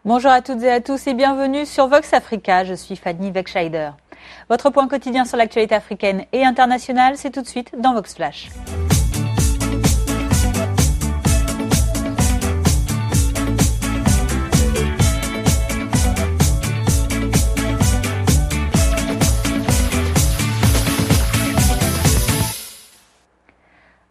Bonjour à toutes et à tous et bienvenue sur Vox Africa, je suis Fanny Wegscheider. Votre point quotidien sur l'actualité africaine et internationale, c'est tout de suite dans Vox Flash.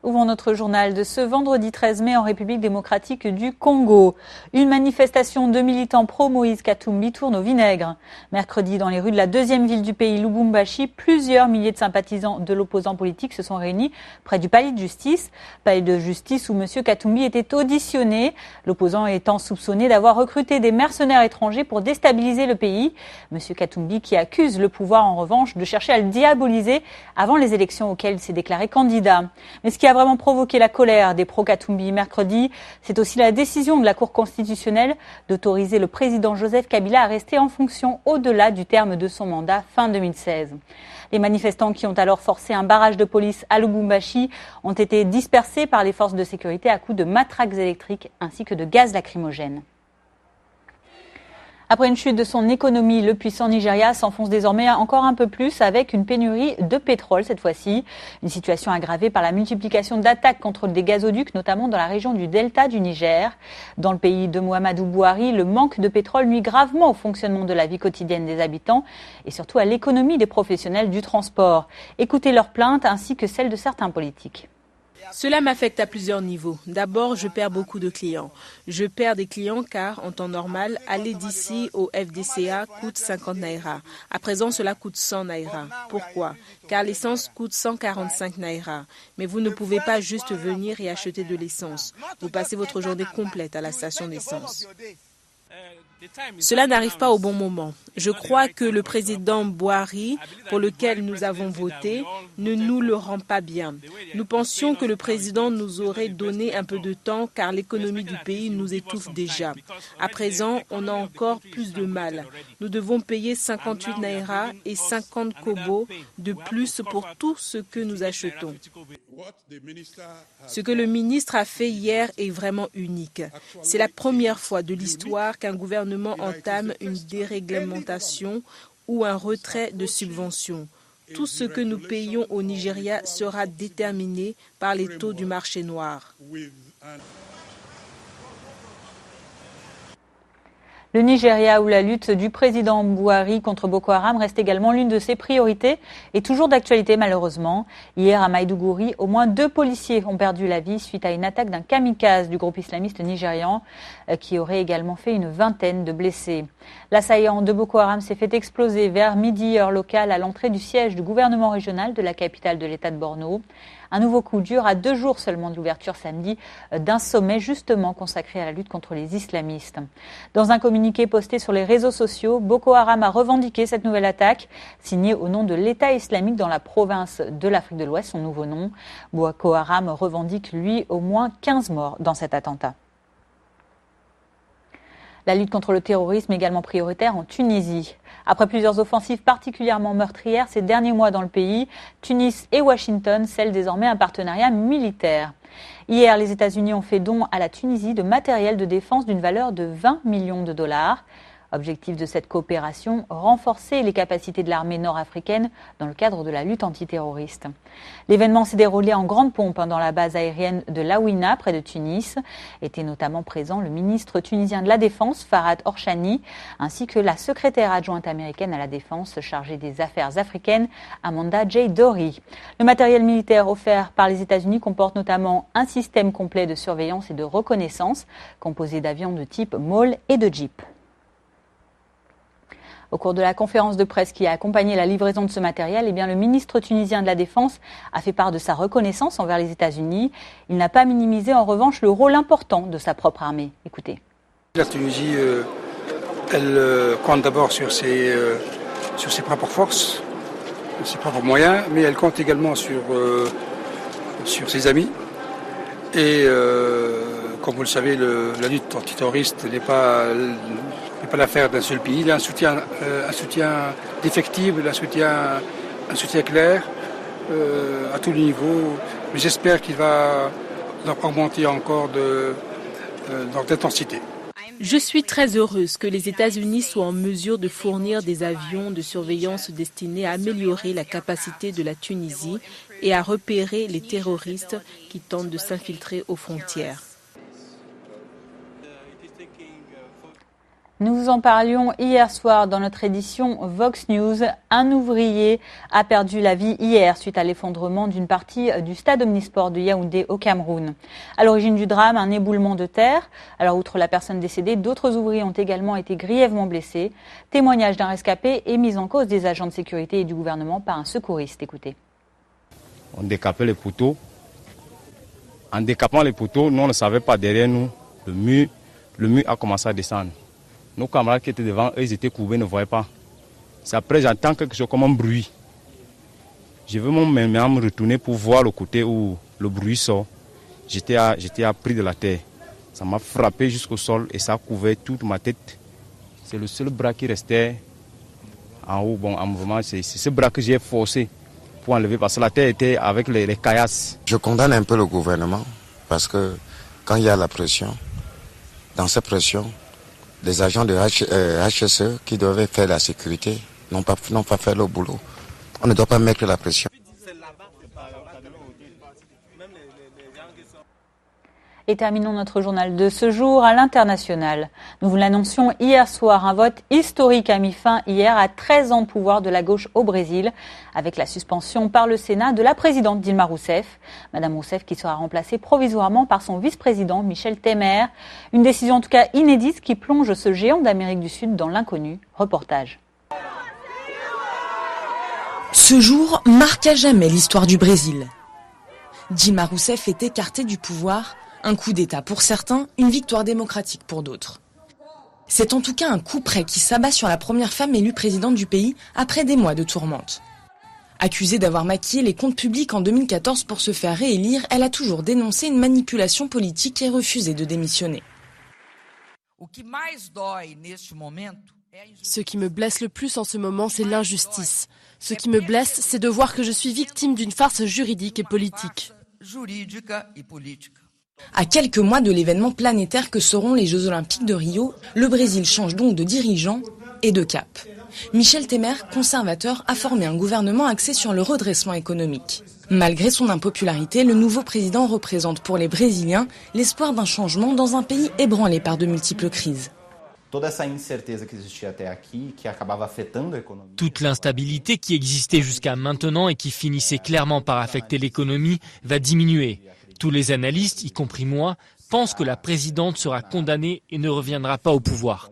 Ouvrons notre journal de ce vendredi 13 mai en République démocratique du Congo. Une manifestation de militants pro-Moïse Katumbi tourne au vinaigre. Mercredi, dans les rues de la deuxième ville du pays, Lubumbashi, plusieurs milliers de sympathisants de l'opposant politique se sont réunis près du palais de justice. Palais de justice où M. Katumbi était auditionné, l'opposant étant soupçonné d'avoir recruté des mercenaires étrangers pour déstabiliser le pays. M. Katumbi qui accuse le pouvoir en revanche de chercher à le diaboliser avant les élections auxquelles il s'est déclaré candidat. Mais ce qui a vraiment provoqué la colère des pro-Katumbi mercredi, c'est aussi la décision de la Cour constitutionnelle d'autoriser le président Joseph Kabila à rester en fonction au-delà du terme de son mandat fin 2016. Les manifestants qui ont alors forcé un barrage de police à Lubumbashi ont été dispersés par les forces de sécurité à coups de matraques électriques ainsi que de gaz lacrymogène. Après une chute de son économie, le puissant Nigeria s'enfonce désormais encore un peu plus avec une pénurie de pétrole cette fois-ci. Une situation aggravée par la multiplication d'attaques contre des gazoducs, notamment dans la région du delta du Niger. Dans le pays de Muhammadu Buhari, le manque de pétrole nuit gravement au fonctionnement de la vie quotidienne des habitants et surtout à l'économie des professionnels du transport. Écoutez leurs plaintes ainsi que celles de certains politiques. Cela m'affecte à plusieurs niveaux. D'abord, je perds beaucoup de clients. Je perds des clients car, en temps normal, aller d'ici au FDCA coûte 50 naira. À présent, cela coûte 100 naira. Pourquoi? Car l'essence coûte 145 naira. Mais vous ne pouvez pas juste venir et acheter de l'essence. Vous passez votre journée complète à la station d'essence. Cela n'arrive pas au bon moment. Je crois que le président Buhari, pour lequel nous avons voté, ne nous le rend pas bien. Nous pensions que le président nous aurait donné un peu de temps car l'économie du pays nous étouffe déjà. À présent, on a encore plus de mal. Nous devons payer 58 naira et 50 kobo de plus pour tout ce que nous achetons. Ce que le ministre a fait hier est vraiment unique. C'est la première fois de l'histoire qu'un gouvernement entame une déréglementation ou un retrait de subventions. Tout ce que nous payons au Nigeria sera déterminé par les taux du marché noir. Le Nigeria, où la lutte du président Buhari contre Boko Haram reste également l'une de ses priorités et toujours d'actualité malheureusement. Hier à Maïdougouri, au moins 2 policiers ont perdu la vie suite à une attaque d'un kamikaze du groupe islamiste nigérian qui aurait également fait une vingtaine de blessés. L'assaillant de Boko Haram s'est fait exploser vers midi heure locale à l'entrée du siège du gouvernement régional de la capitale de l'État de Borno. Un nouveau coup dur à 2 jours seulement de l'ouverture samedi d'un sommet justement consacré à la lutte contre les islamistes. Dans un communiqué posté sur les réseaux sociaux, Boko Haram a revendiqué cette nouvelle attaque, signée au nom de l'État islamique dans la province de l'Afrique de l'Ouest, son nouveau nom. Boko Haram revendique, lui, au moins 15 morts dans cet attentat. La lutte contre le terrorisme est également prioritaire en Tunisie. Après plusieurs offensives particulièrement meurtrières ces derniers mois dans le pays, Tunis et Washington scellent désormais un partenariat militaire. Hier, les États-Unis ont fait don à la Tunisie de matériel de défense d'une valeur de 20 millions de dollars. Objectif de cette coopération, renforcer les capacités de l'armée nord-africaine dans le cadre de la lutte antiterroriste. L'événement s'est déroulé en grande pompe dans la base aérienne de Laouina, près de Tunis. Était notamment présent le ministre tunisien de la Défense, Farhad Horchani, ainsi que la secrétaire adjointe américaine à la Défense chargée des affaires africaines, Amanda J. Dory. Le matériel militaire offert par les États-Unis comporte notamment un système complet de surveillance et de reconnaissance, composé d'avions de type MALL et de Jeep. Au cours de la conférence de presse qui a accompagné la livraison de ce matériel, le ministre tunisien de la Défense a fait part de sa reconnaissance envers les États-Unis. Il n'a pas minimisé en revanche le rôle important de sa propre armée. Écoutez. La Tunisie, elle compte d'abord sur ses propres forces, ses propres moyens, mais elle compte également sur ses amis. Et comme vous le savez, la lutte antiterroriste n'est pas l'affaire d'un seul pays. Il y a un soutien défectible, un soutien clair à tous les niveaux. Mais j'espère qu'il va augmenter encore d'intensité. Je suis très heureuse que les États-Unis soient en mesure de fournir des avions de surveillance destinés à améliorer la capacité de la Tunisie et à repérer les terroristes qui tentent de s'infiltrer aux frontières. Nous vous en parlions hier soir dans notre édition Vox News. Un ouvrier a perdu la vie hier suite à l'effondrement d'une partie du stade omnisport de Yaoundé au Cameroun. À l'origine du drame, un éboulement de terre. Alors, outre la personne décédée, d'autres ouvriers ont également été grièvement blessés. Témoignage d'un rescapé et mise en cause des agents de sécurité et du gouvernement par un secouriste. Écoutez. On décapait les poteaux. En décapant les poteaux, nous on ne savait pas derrière nous, le mur a commencé à descendre. Nos camarades qui étaient devant, eux, ils étaient courbés, ne voyaient pas. C'est après, j'entends quelque chose comme un bruit. Je veux maintenant me retourner pour voir le côté où le bruit sort. J'étais à prix de la terre. Ça m'a frappé jusqu'au sol et ça a couvert toute ma tête. C'est le seul bras qui restait en haut. Bon, en mouvement, c'est ce bras que j'ai forcé pour enlever parce que la terre était avec les caillasses. Je condamne un peu le gouvernement parce que quand il y a la pression, dans cette pression, les agents de HSE qui devaient faire la sécurité n'ont pas fait le boulot. On ne doit pas mettre la pression. Et terminons notre journal de ce jour à l'international. Nous vous l'annoncions hier soir, un vote historique a mis fin hier à 13 ans de pouvoir de la gauche au Brésil, avec la suspension par le Sénat de la présidente Dilma Rousseff. Madame Rousseff qui sera remplacée provisoirement par son vice-président Michel Temer. Une décision en tout cas inédite qui plonge ce géant d'Amérique du Sud dans l'inconnu. Reportage. Ce jour marque à jamais l'histoire du Brésil. Dilma Rousseff est écartée du pouvoir. Un coup d'État pour certains, une victoire démocratique pour d'autres. C'est en tout cas un coup près qui s'abat sur la première femme élue présidente du pays après des mois de tourmente. Accusée d'avoir maquillé les comptes publics en 2014 pour se faire réélire, elle a toujours dénoncé une manipulation politique et refusé de démissionner. Ce qui me blesse le plus en ce moment, c'est l'injustice. Ce qui me blesse, c'est de voir que je suis victime d'une farce juridique et politique. À quelques mois de l'événement planétaire que seront les Jeux Olympiques de Rio, le Brésil change donc de dirigeant et de cap. Michel Temer, conservateur, a formé un gouvernement axé sur le redressement économique. Malgré son impopularité, le nouveau président représente pour les Brésiliens l'espoir d'un changement dans un pays ébranlé par de multiples crises. Toute l'instabilité qui existait jusqu'à maintenant et qui finissait clairement par affecter l'économie va diminuer. Tous les analystes, y compris moi, pensent que la présidente sera condamnée et ne reviendra pas au pouvoir.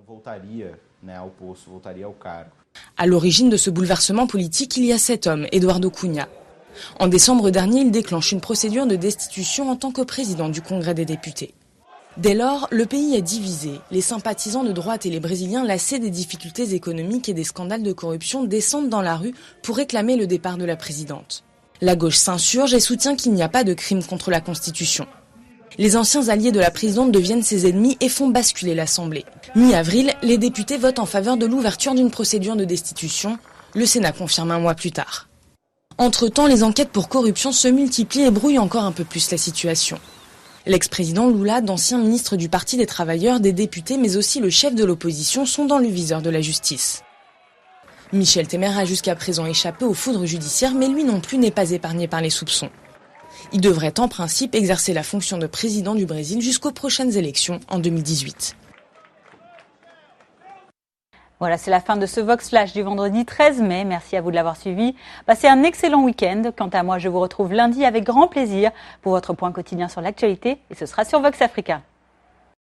À l'origine de ce bouleversement politique, il y a cet homme, Eduardo Cunha. En décembre dernier, il déclenche une procédure de destitution en tant que président du Congrès des députés. Dès lors, le pays est divisé. Les sympathisants de droite et les Brésiliens, lassés des difficultés économiques et des scandales de corruption, descendent dans la rue pour réclamer le départ de la présidente. La gauche s'insurge et soutient qu'il n'y a pas de crime contre la Constitution. Les anciens alliés de la présidente deviennent ses ennemis et font basculer l'Assemblée. Mi-avril, les députés votent en faveur de l'ouverture d'une procédure de destitution. Le Sénat confirme un mois plus tard. Entre-temps, les enquêtes pour corruption se multiplient et brouillent encore un peu plus la situation. L'ex-président Lula, d'ancien ministre du Parti des Travailleurs, des députés, mais aussi le chef de l'opposition sont dans le viseur de la justice. Michel Temer a jusqu'à présent échappé aux foudres judiciaires, mais lui non plus n'est pas épargné par les soupçons. Il devrait en principe exercer la fonction de président du Brésil jusqu'aux prochaines élections en 2018. Voilà, c'est la fin de ce Vox Flash du vendredi 13 mai. Merci à vous de l'avoir suivi. Passez un excellent week-end. Quant à moi, je vous retrouve lundi avec grand plaisir pour votre point quotidien sur l'actualité et ce sera sur Vox Africa.